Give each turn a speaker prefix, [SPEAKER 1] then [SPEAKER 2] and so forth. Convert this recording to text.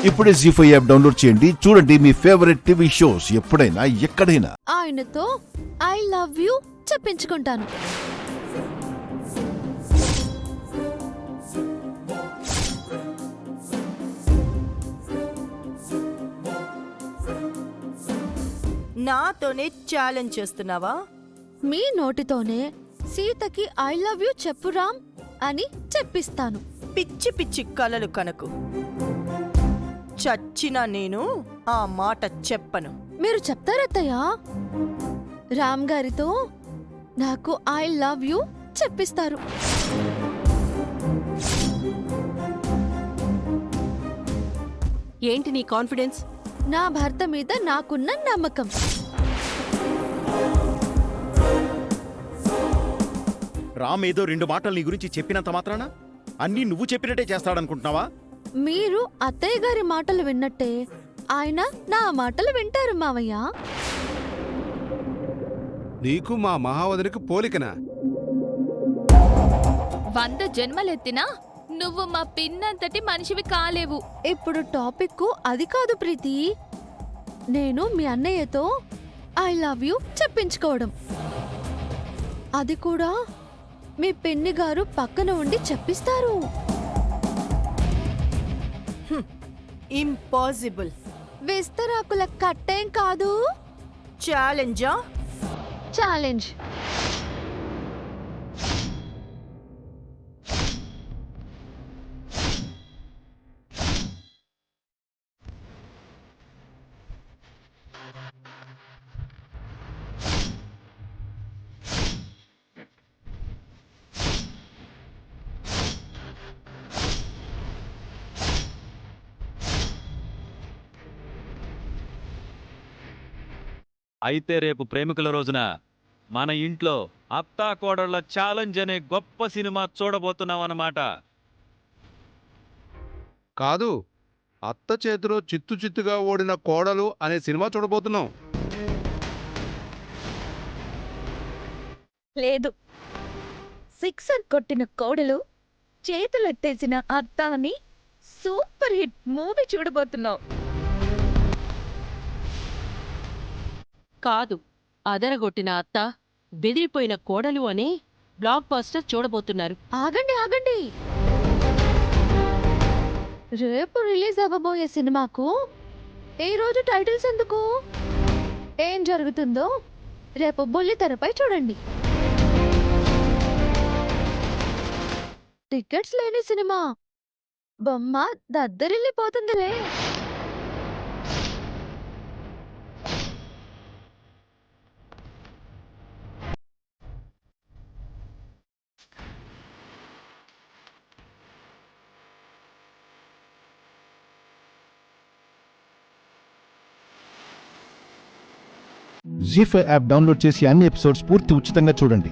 [SPEAKER 1] ఇప్పుడే జీ5 app download చేయండి. చూడండి మీ ఫేవరెట్ టీవీ షోస్ ఎప్పుడైనా ఎక్కడైనా.
[SPEAKER 2] ఆయనతో ఐ లవ్ యూ చెప్పించుకుంటాను.
[SPEAKER 3] నాతోనే ఛాలెంజ్ చేస్తున్నావా?
[SPEAKER 2] మీ నోటితోనే సీతకి ఐ లవ్ యూ చెప్పు రామ్ అని చెప్పిస్తాను.
[SPEAKER 3] పిచ్చి పిచ్చి కలలు కనకు. చచ్చినా నేను ఆ మాట చెప్పను.
[SPEAKER 2] మీరు చెప్తారత్తయ్యా? రామ్ గారితో నాకు ఐ లవ్ యూ చెప్పిస్తారు.
[SPEAKER 4] ఏంటి నీ కాన్ఫిడెన్స్?
[SPEAKER 2] నా భర్త మీద నాకున్న నమ్మకం.
[SPEAKER 5] రామ్ ఏదో 2 మాటలు నీ గురించి చెప్పినంత మాత్రాన అన్నీ నువ్వు చెప్పినట్టే చేస్తాడనుకుంటున్నావా?
[SPEAKER 2] మీరు అత్తయ్య గారి మాటలు విన్నట్టే ఆయన నా మాటలు వింటారు మావయ్య.
[SPEAKER 6] నీకు మా మహావదనికి పోలికనా?
[SPEAKER 7] 100 జన్మలెత్తినా నువ్వు మా పిన్నంతటి మనిషివి కాలేవు.
[SPEAKER 2] ఇప్పుడు టాపిక్ అది కాదు ప్రీతి. నేను మీ అన్నయ్యతో ఐ లవ్ యూ చెప్పించుకోవడం, అది కూడా మీ పిన్ని గారు పక్కన ఉండి చెప్పిస్తారు.
[SPEAKER 3] ఇంపాసిబుల్.
[SPEAKER 2] విస్తరాకుల కట్టేం కాదు.
[SPEAKER 3] ఛాలెంజా?
[SPEAKER 2] ఛాలెంజ్.
[SPEAKER 8] అయితే రేపు ప్రేమికుల రోజున మన ఇంట్లో అత్తా కోడళ్ళ ఛాలెంజ్ అనే గొప్ప సినిమా చూడబోతున్నాం అన్నమాట.
[SPEAKER 6] కాదు, అత్త చేతిలో చిత్తు చిత్తుగా ఓడిన కోడలు అనే సినిమా చూడబోతున్నాం.
[SPEAKER 9] లేదు, సిక్సర్ కొట్టిన కోడలు చేతులెత్తేసిన అత్త అని సూపర్ హిట్ మూవీ చూడబోతున్నాం.
[SPEAKER 4] కాదు, అదరగొట్టిన అత్త, బెదిరిపోయిన కోడలు అనే బ్లాక్ బస్టర్ చూడబోతున్నారు.
[SPEAKER 2] ఆగండి ఆగండి. రేపు రిలీజ్ అవ్వబోయే సినిమాకు ఈ రోజు టైటిల్స్ ఎందుకు? ఏం జరుగుతుందో రేపు బుల్లితెరపై చూడండి. టికెట్స్ లేని సినిమా బొమ్మ దద్దరిల్లిపోతుందిలే.
[SPEAKER 1] జీ5 యాప్ డౌన్లోడ్ చేసి అన్ని ఎపిసోడ్స్ పూర్తి ఉచితంగా చూడండి.